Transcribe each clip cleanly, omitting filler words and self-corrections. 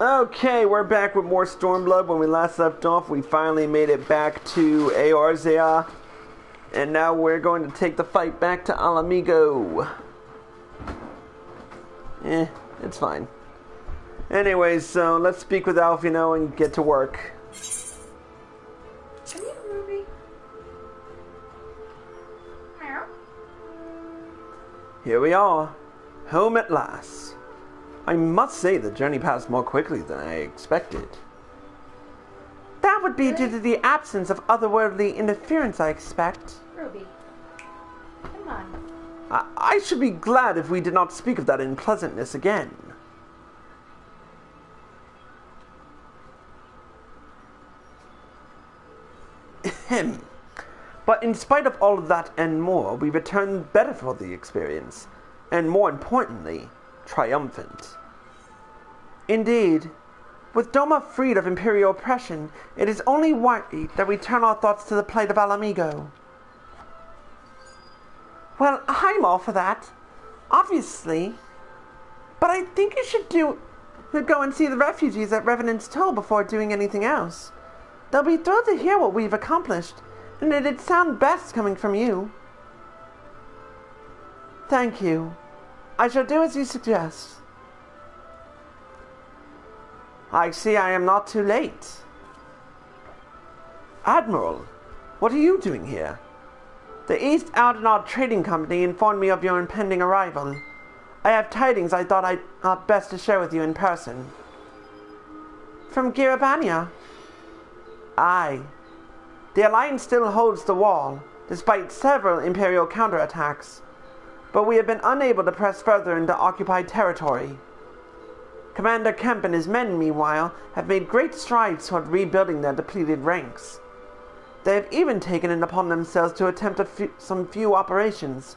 Okay, we're back with more Stormblood. When we last left off, we finally made it back to Eorzea. And now we're going to take the fight back to Mhigo. It's fine. Anyways, so let's speak with Alfino and get to work. Come here, Ruby. Meow. Here we are, home at last. I must say the journey passed more quickly than I expected. That would be due to the absence of otherworldly interference, I expect. Ruby, come on. I should be glad if we did not speak of that unpleasantness again. Ahem. But in spite of all of that and more, we returned better for the experience, and more importantly, triumphant. Indeed, with Doma freed of Imperial oppression, it is only right that we turn our thoughts to the plight of Mhigo. Well, I'm all for that, obviously. But I think you should go and see the refugees at Revenant's Toll before doing anything else. They'll be thrilled to hear what we've accomplished, and it'd sound best coming from you. Thank you. I shall do as you suggest. I see I am not too late. Admiral, what are you doing here? The East Aldenard Trading Company informed me of your impending arrival. I have tidings I thought I'd best to share with you in person. From Girabania? Aye. The Alliance still holds the wall, despite several Imperial counterattacks, but we have been unable to press further into occupied territory. Commander Kemp and his men, meanwhile, have made great strides toward rebuilding their depleted ranks. They have even taken it upon themselves to attempt some few operations,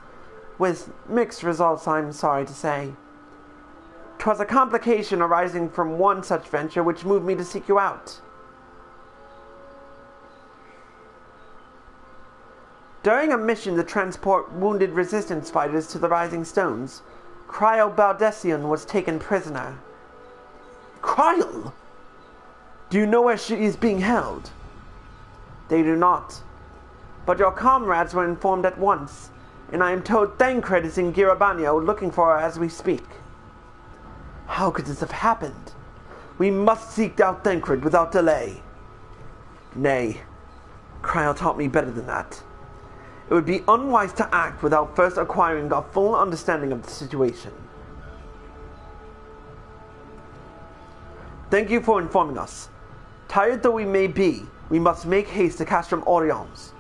with mixed results, I'm sorry to say. 'Twas a complication arising from one such venture which moved me to seek you out. During a mission to transport wounded resistance fighters to the Rising Stones, Cryo Baldesion was taken prisoner. Cryo? Do you know where she is being held? They do not. But your comrades were informed at once, and I am told Thancred is in Girabania looking for her as we speak. How could this have happened? We must seek out Thancred without delay. Nay, Cryo taught me better than that. It would be unwise to act without first acquiring a full understanding of the situation. Thank you for informing us. Tired though we may be, we must make haste to Castrum Orleans.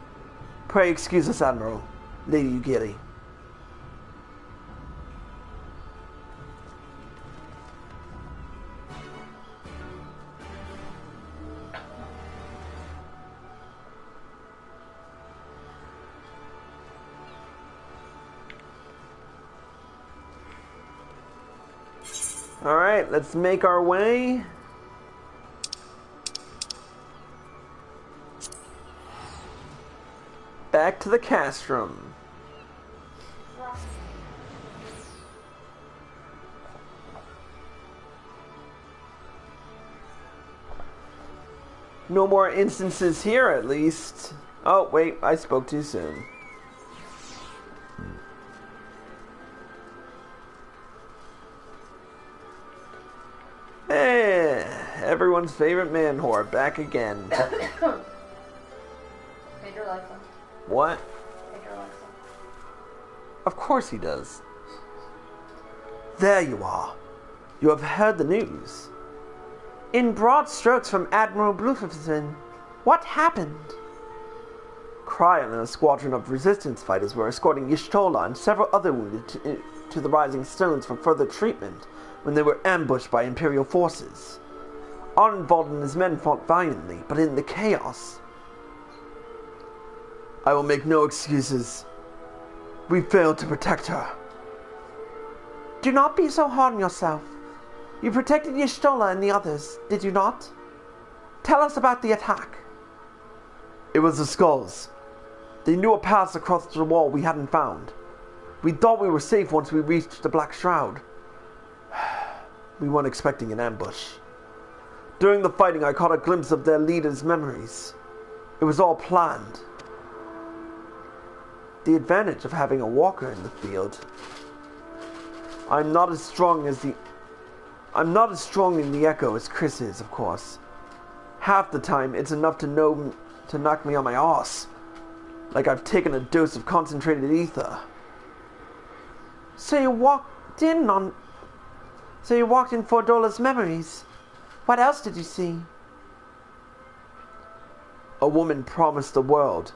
Pray excuse us, Admiral. Lady Ugiri. Alright, let's make our way. Back to the castrum. No more instances here, at least. Oh, wait, I spoke too soon. Everyone's favorite man whore, back again. Major likes him. What? Major likes him. Of course he does. There you are. You have heard the news. In broad strokes from Admiral Bluefin, what happened? Cryon and a squadron of resistance fighters were escorting Y'shtola and several other wounded to the Rising Stones for further treatment when they were ambushed by Imperial forces. Arnvald and his men fought valiantly, but in the chaos... I will make no excuses. We failed to protect her. Do not be so hard on yourself. You protected Y'shtola and the others, did you not? Tell us about the attack. It was the Skulls. They knew a pass across the wall we hadn't found. We thought we were safe once we reached the Black Shroud. We weren't expecting an ambush. During the fighting, I caught a glimpse of their leader's memories. It was all planned. The advantage of having a walker in the field. I'm not as strong in the echo as Chris is, of course. Half the time, it's enough to knock me on my arse. Like I've taken a dose of concentrated ether. So you walked in Fordola's memories. What else did you see? A woman promised the world.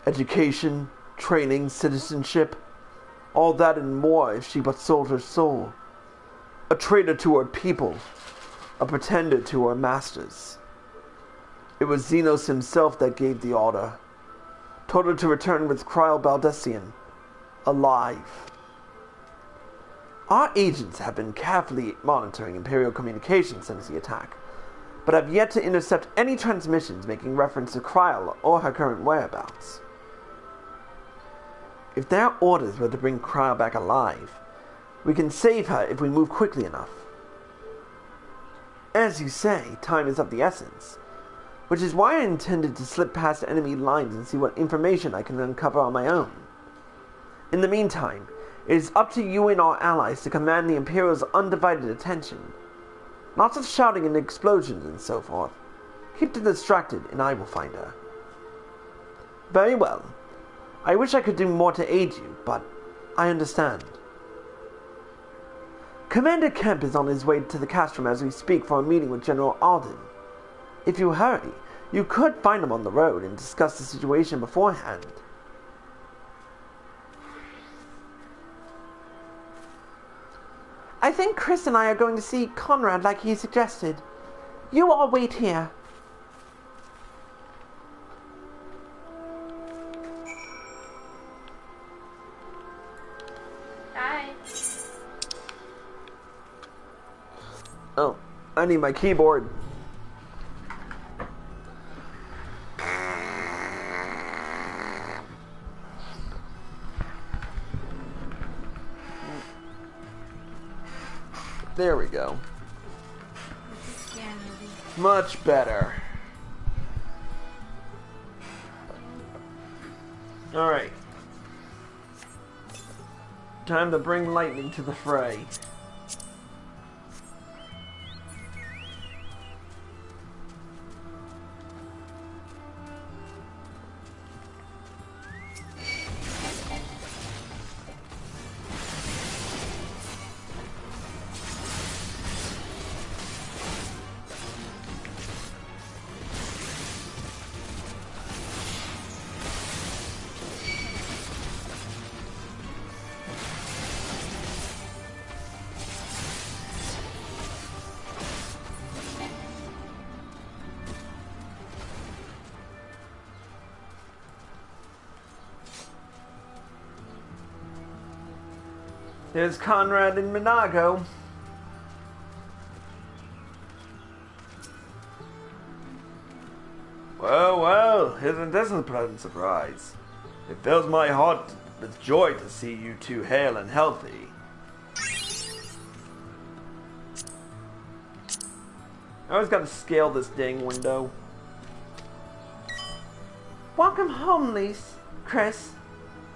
Education, training, citizenship. All that and more if she but sold her soul. A traitor to her people. A pretender to her masters. It was Xenos himself that gave the order. Told her to return with Kryl Baldessian. Alive. Our agents have been carefully monitoring Imperial communications since the attack, but have yet to intercept any transmissions making reference to Kryl or her current whereabouts. If their orders were to bring Kryl back alive, we can save her if we move quickly enough. As you say, time is of the essence, which is why I intended to slip past enemy lines and see what information I can uncover on my own. In the meantime, it is up to you and our allies to command the Imperial's undivided attention. Lots of shouting and explosions and so forth. Keep them distracted and I will find her. Very well. I wish I could do more to aid you, but I understand. Commander Kemp is on his way to the castrum as we speak for a meeting with General Alden. If you hurry, you could find him on the road and discuss the situation beforehand. I think Chris and I are going to see Conrad like he suggested. You all wait here. Hi. Oh, I need my keyboard. There we go. Much better. Alright. Time to bring lightning to the fray. There's Conrad and Mhigo. Well, isn't this a pleasant surprise? It fills my heart with joy to see you two hale and healthy. I always gotta scale this dang window. Welcome home, Lise. Chris.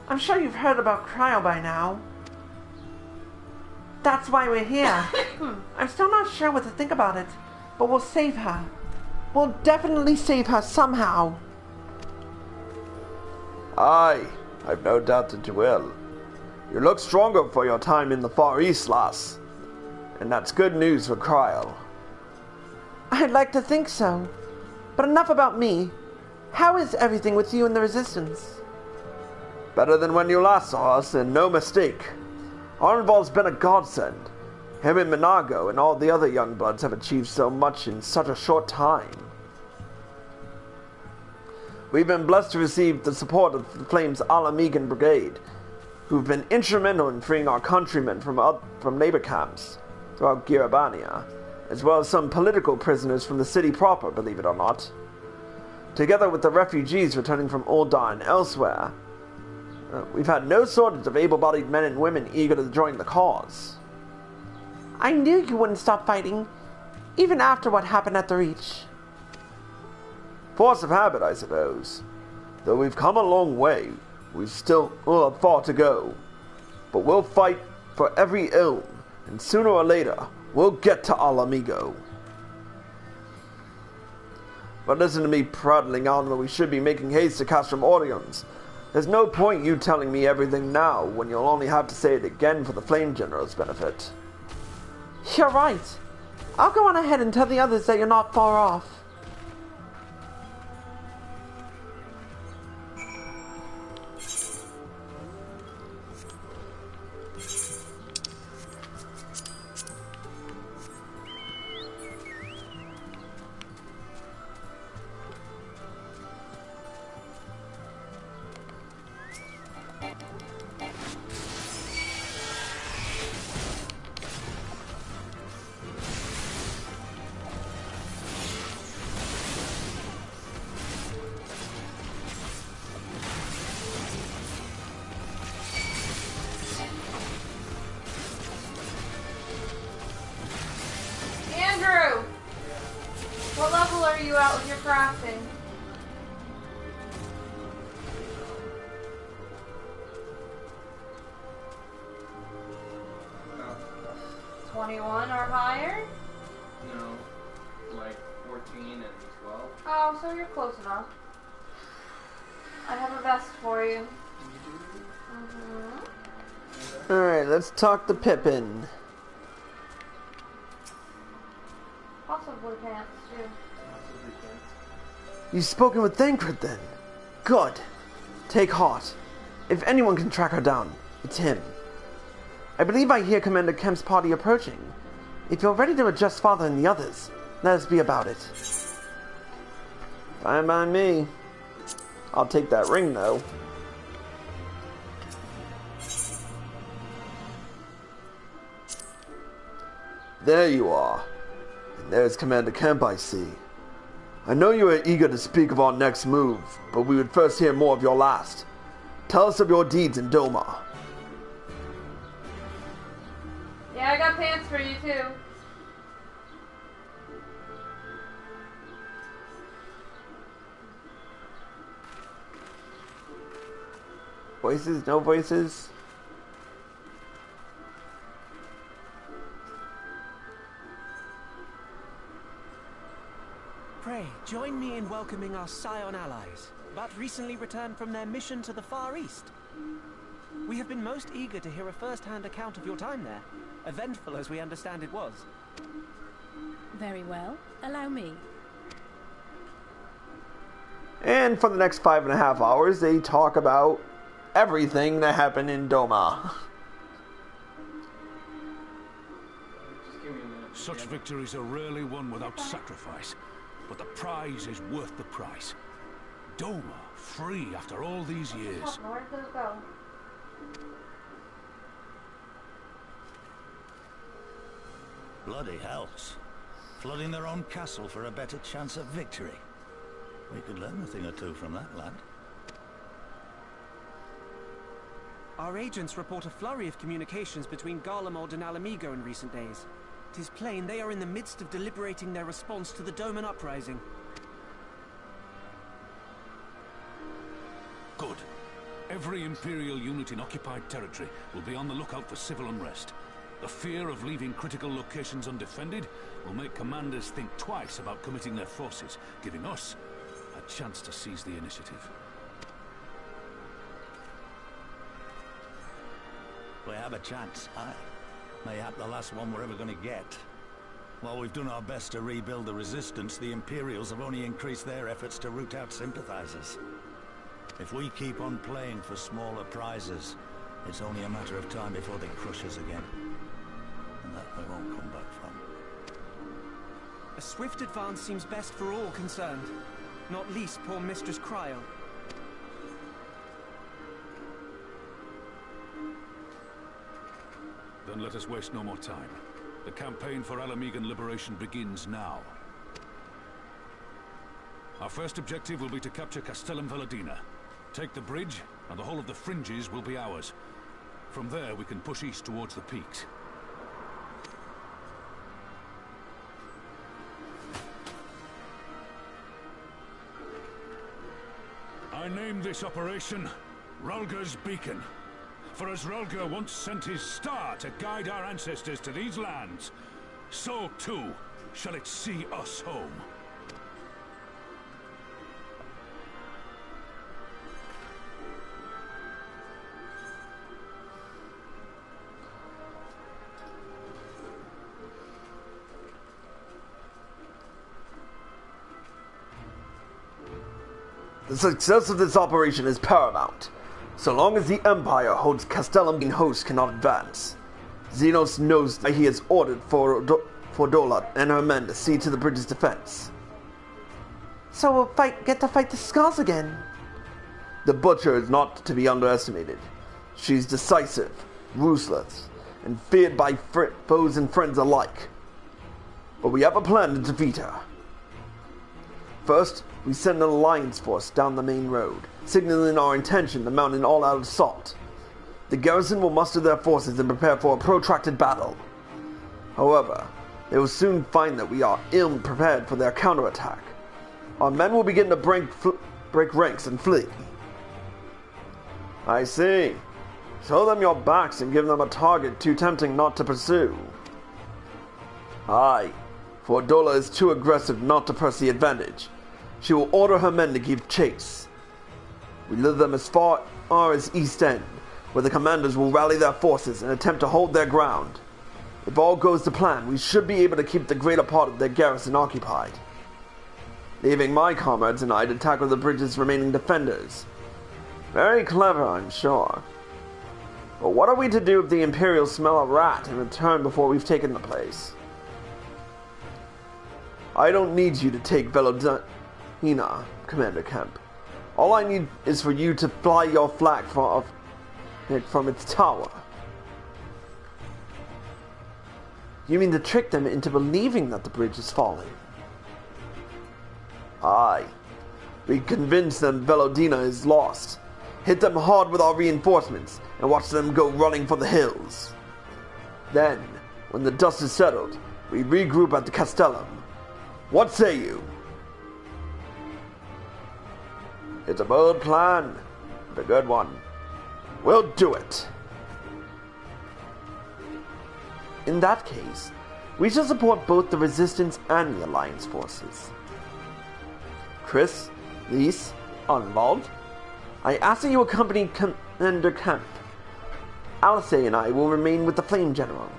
I'm sure you've heard about Kryl by now. That's why we're here. I'm still not sure what to think about it, but we'll save her. We'll definitely save her somehow. Aye, I've no doubt that you will. You look stronger for your time in the Far East, lass. And that's good news for Kryl. I'd like to think so. But enough about me. How is everything with you and the Resistance? Better than when you last saw us, and no mistake. Arnvald's been a godsend. Him and Mhigo and all the other young bloods have achieved so much in such a short time. We've been blessed to receive the support of the Flame's Alamegan Brigade, who've been instrumental in freeing our countrymen from labor camps throughout Girabania, as well as some political prisoners from the city proper, believe it or not. Together with the refugees returning from Uldar and elsewhere, we've had no shortage of able-bodied men and women eager to join the cause. I knew you wouldn't stop fighting. even after what happened at the Reach. Force of habit, I suppose. Though we've come a long way, we've still far to go. But we'll fight for every ilm, and sooner or later, we'll get to our Mhigo. But listen to me prattling on when we should be making haste to Castrum Ordeons. There's no point you telling me everything now when you'll only have to say it again for the Flame General's benefit. You're right. I'll go on ahead and tell the others that you're not far off. Andrew! What level are you at with your crafting? Oh, 21 or higher? no, like 14 and 12. Oh, so you're close enough. I have a vest for you. Alright, let's talk to Pippin. Possibly pants, too. You've spoken with Thancred then? Good. Take heart. If anyone can track her down, it's him. I believe I hear Commander Kemp's party approaching. If you're ready to adjust Father and the others, let us be about it. Fine by me. I'll take that ring, though. There you are. And there's Commander Kemp, I see. I know you are eager to speak of our next move, but we would first hear more of your last. Tell us of your deeds in Doma. Yeah, I got pants for you, too. Voices, no voices? Pray, join me in welcoming our Scion allies, but recently returned from their mission to the Far East. We have been most eager to hear a first-hand account of your time there, eventful as we understand it was. Very well. Allow me. And for the next 5.5 hours, they talk about everything that happened in Doma. Just give me a minute. Such victories are rarely won without sacrifice, but the prize is worth the price. Doma, free after all these years. Where did those go? Bloody hells. Flooding their own castle for a better chance of victory. We could learn a thing or two from that, lad. Our agents report a flurry of communications between Garlemald and Alamigo in recent days. 'Tis plain they are in the midst of deliberating their response to the Doman uprising. Good. Every Imperial unit in occupied territory will be on the lookout for civil unrest. The fear of leaving critical locations undefended will make commanders think twice about committing their forces, giving us a chance to seize the initiative. We have a chance, aye. Mayhap the last one we're ever going to get. While we've done our best to rebuild the resistance, the Imperials have only increased their efforts to root out sympathizers. If we keep on playing for smaller prizes, it's only a matter of time before they crush us again. And that we won't come back from. A swift advance seems best for all concerned, not least poor Mistress Cryo. Then let us waste no more time. The campaign for Alamigan liberation begins now. Our first objective will be to capture Castellum Valadina. Take the bridge, and the whole of the fringes will be ours. From there, we can push east towards the peaks. name this operation Rulger's Beacon. For as Rulger once sent his star to guide our ancestors to these lands, so too shall it see us home. The success of this operation is paramount. So long as the Empire holds Castellum in host cannot advance. Xenos knows that he has ordered for Dola and her men to see to the bridge's defense. So we'll get to fight the Skulls again. The Butcher is not to be underestimated. She's decisive, ruthless, and feared by foes and friends alike. But we have a plan to defeat her. First, we send an alliance force down the main road, signaling our intention to mount an all-out assault. The garrison will muster their forces and prepare for a protracted battle. However, they will soon find that we are ill-prepared for their counterattack. Our men will begin to break ranks and flee. I see. Show them your backs and give them a target too tempting not to pursue. Aye, for Dola is too aggressive not to press the advantage. She will order her men to give chase. We lead them as far as East End, where the commanders will rally their forces and attempt to hold their ground. If all goes to plan, we should be able to keep the greater part of their garrison occupied, leaving my comrades and I to tackle the bridge's remaining defenders. Very clever, I'm sure. But what are we to do if the Imperials smell a rat and return before we've taken the place? I don't need you to take Velodina, Commander Kemp. All I need is for you to fly your flag from its tower. You mean to trick them into believing that the bridge is falling? Aye. We convince them Velodina is lost. Hit them hard with our reinforcements and watch them go running for the hills. Then, when the dust is settled, we regroup at the Castellum. What say you? It's a bold plan, but a good one. We'll do it. In that case, we shall support both the Resistance and the Alliance forces. Chris, Lise, Arnvald, I ask that you accompany Commander Kemp. Alice and I will remain with the Flame General.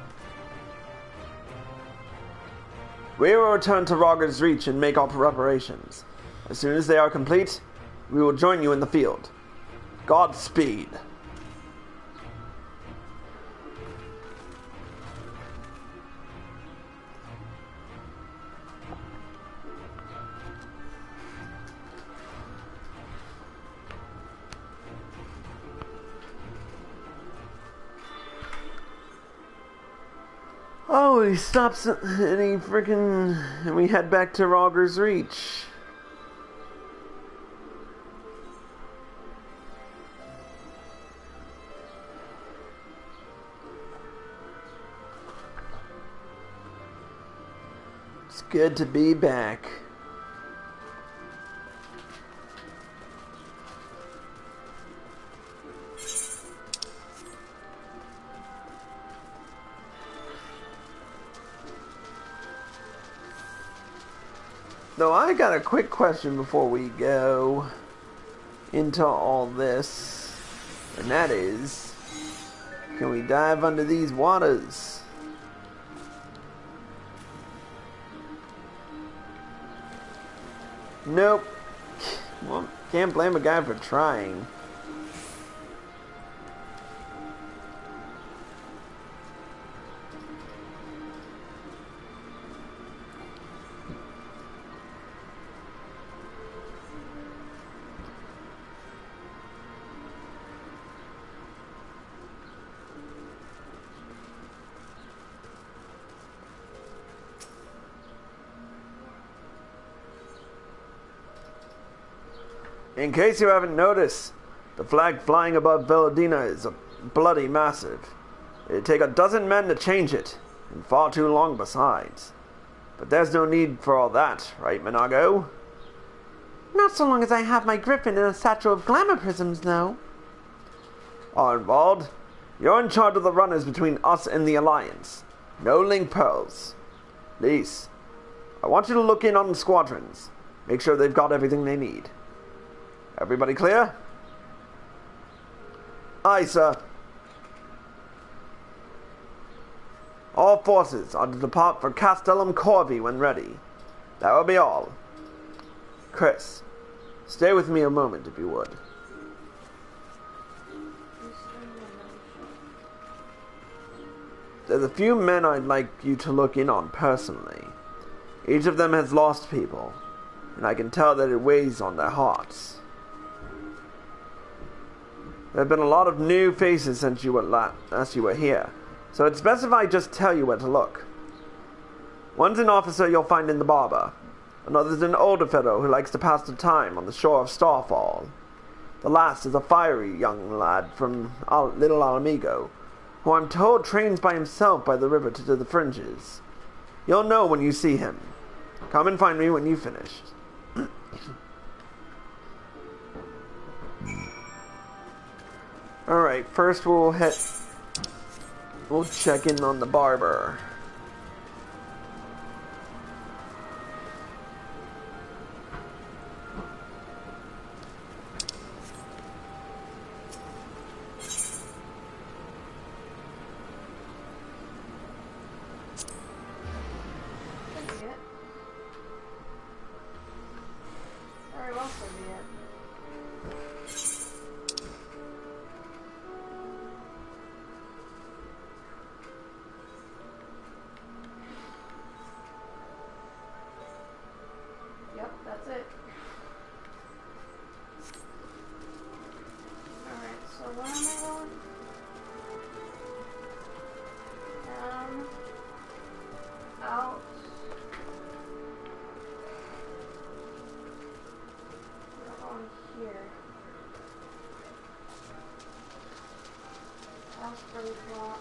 We will return to Rogger's Reach and make our preparations. As soon as they are complete, we will join you in the field. Godspeed. Oh, he stops and we head back to Rogger's Reach. It's good to be back. Though I got a quick question before we go into all this, and that is, can we dive under these waters? Nope. Well, can't blame a guy for trying. In case you haven't noticed, the flag flying above Velodina is bloody massive. It'd take a dozen men to change it, and far too long besides. But there's no need for all that, right, Mhigo? Not so long as I have my griffin and a satchel of glamour prisms, no. Arnvald, you're in charge of the runners between us and the Alliance. No link pearls. Lise, I want you to look in on the squadrons. Make sure they've got everything they need. Everybody clear? Aye, sir. All forces are to depart for Castellum Corvi when ready. That will be all. Chris, stay with me a moment if you would. There's a few men I'd like you to look in on personally. Each of them has lost people, and I can tell that it weighs on their hearts. There have been a lot of new faces since you were here, so it's best if I just tell you where to look. One's an officer you'll find in the barber. Another's an older fellow who likes to pass the time on the shore of Starfall. The last is a fiery young lad from Little Mhigo, who I'm told trains by himself by the river to do the fringes. You'll know when you see him. Come and find me when you've finished. Alright, first we'll check in on the barber.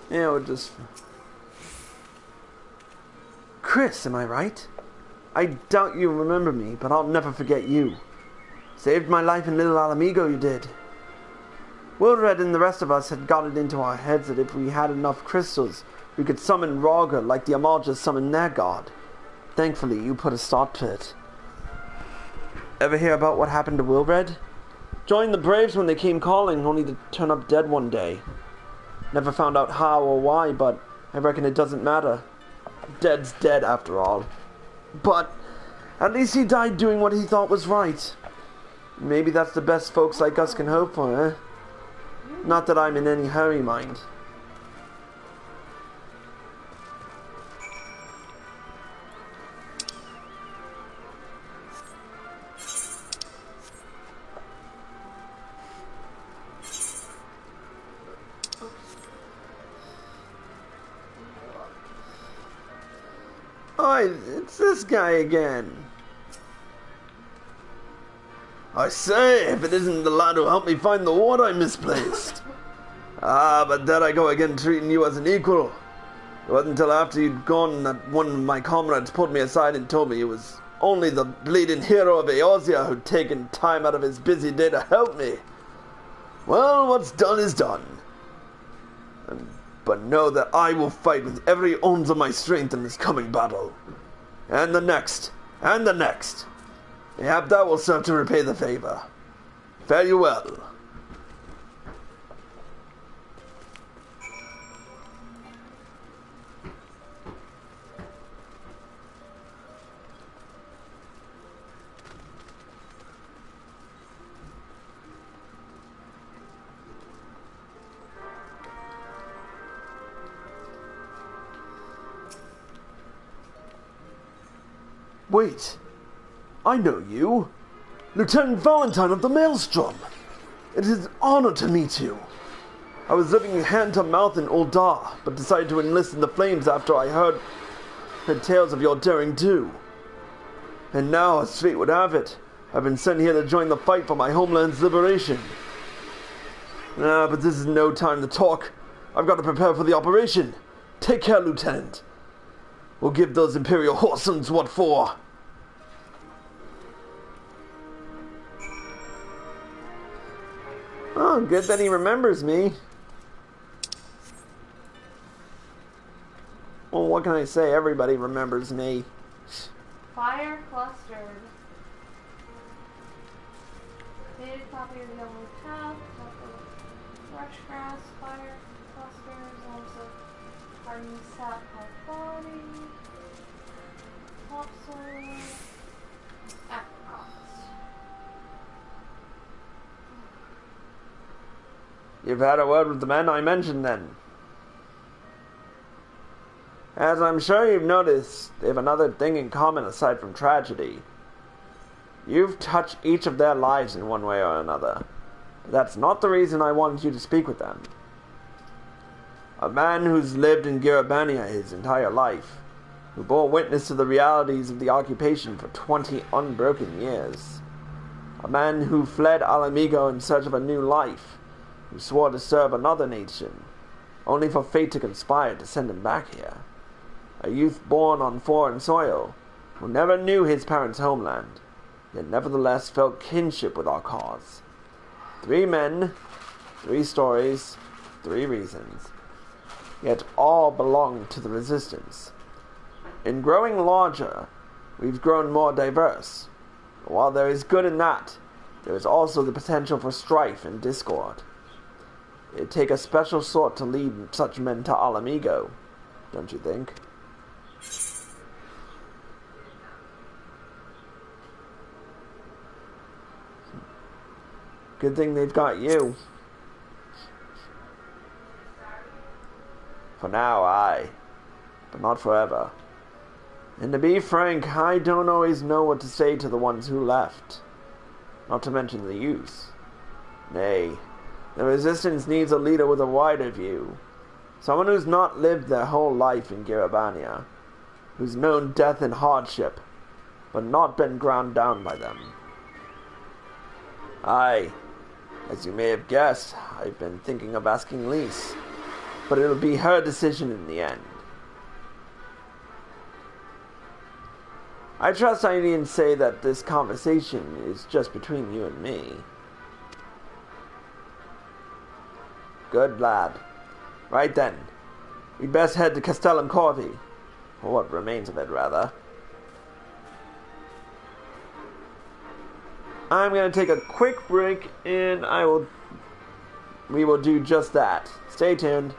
Yeah, we'll just... Chris, am I right? I doubt you remember me, but I'll never forget you. Saved my life in Little Mhigo, you did. Wilred and the rest of us had got it into our heads that if we had enough crystals, we could summon Raga like the Amaljas summoned their god. Thankfully, you put a stop to it. Ever hear about what happened to Wilred? Joined the Braves when they came calling, only to turn up dead one day. Never found out how or why, but I reckon it doesn't matter. Dead's dead after all. But at least he died doing what he thought was right. Maybe that's the best folks like us can hope for, eh? Not that I'm in any hurry, mind. Oi, it's this guy again. I say, if it isn't the lad who helped me find the ward I misplaced. But there I go again, treating you as an equal. It wasn't until after you'd gone that one of my comrades pulled me aside and told me it was only the bleeding hero of Eorzea who'd taken time out of his busy day to help me. Well, what's done is done. But know that I will fight with every ounce of my strength in this coming battle. And the next, and the next. Mayhap that will serve to repay the favor. Fare you well. Wait, I know you. Lieutenant Valentine of the Maelstrom. It is an honor to meet you. I was living hand to mouth in Uldar, but decided to enlist in the flames after I heard tales of your daring do. And now, as fate would have it, I've been sent here to join the fight for my homeland's liberation. But this is no time to talk. I've got to prepare for the operation. Take care, Lieutenant. We'll give those Imperial whoresomes what for. Oh, good that he remembers me. Well, what can I say? Everybody remembers me. Fire clustered. Dated copy of Yellow Tab. Fresh grass, fire clusters, also hardened sap body. Topsoil. Apricots. You've had a word with the men I mentioned then. As I'm sure you've noticed, they have another thing in common aside from tragedy. You've touched each of their lives in one way or another. But that's not the reason I wanted you to speak with them. A man who's lived in Eorzea his entire life, who bore witness to the realities of the occupation for 20 unbroken years. A man who fled Mhigo in search of a new life, who swore to serve another nation, only for fate to conspire to send him back here. A youth born on foreign soil, who never knew his parents' homeland, yet nevertheless felt kinship with our cause. 3 men, 3 stories, 3 reasons, yet all belong to the Resistance. In growing larger, we've grown more diverse. While there is good in that, there is also the potential for strife and discord. It'd take a special sort to lead such men to Mhigo, don't you think? Good thing they've got you. For now, aye. But not forever. And to be frank, I don't always know what to say to the ones who left. Not to mention the youth. Nay, the Resistance needs a leader with a wider view. Someone who's not lived their whole life in Eorzea. Who's known death and hardship, but not been ground down by them. Aye. As you may have guessed, I've been thinking of asking Lise, but it'll be her decision in the end. I trust I needn't say that this conversation is just between you and me. Good lad. Right then, we'd best head to Castellum Corvi, or what remains of it, rather. I'm going to take a quick break, and we will do just that. Stay tuned.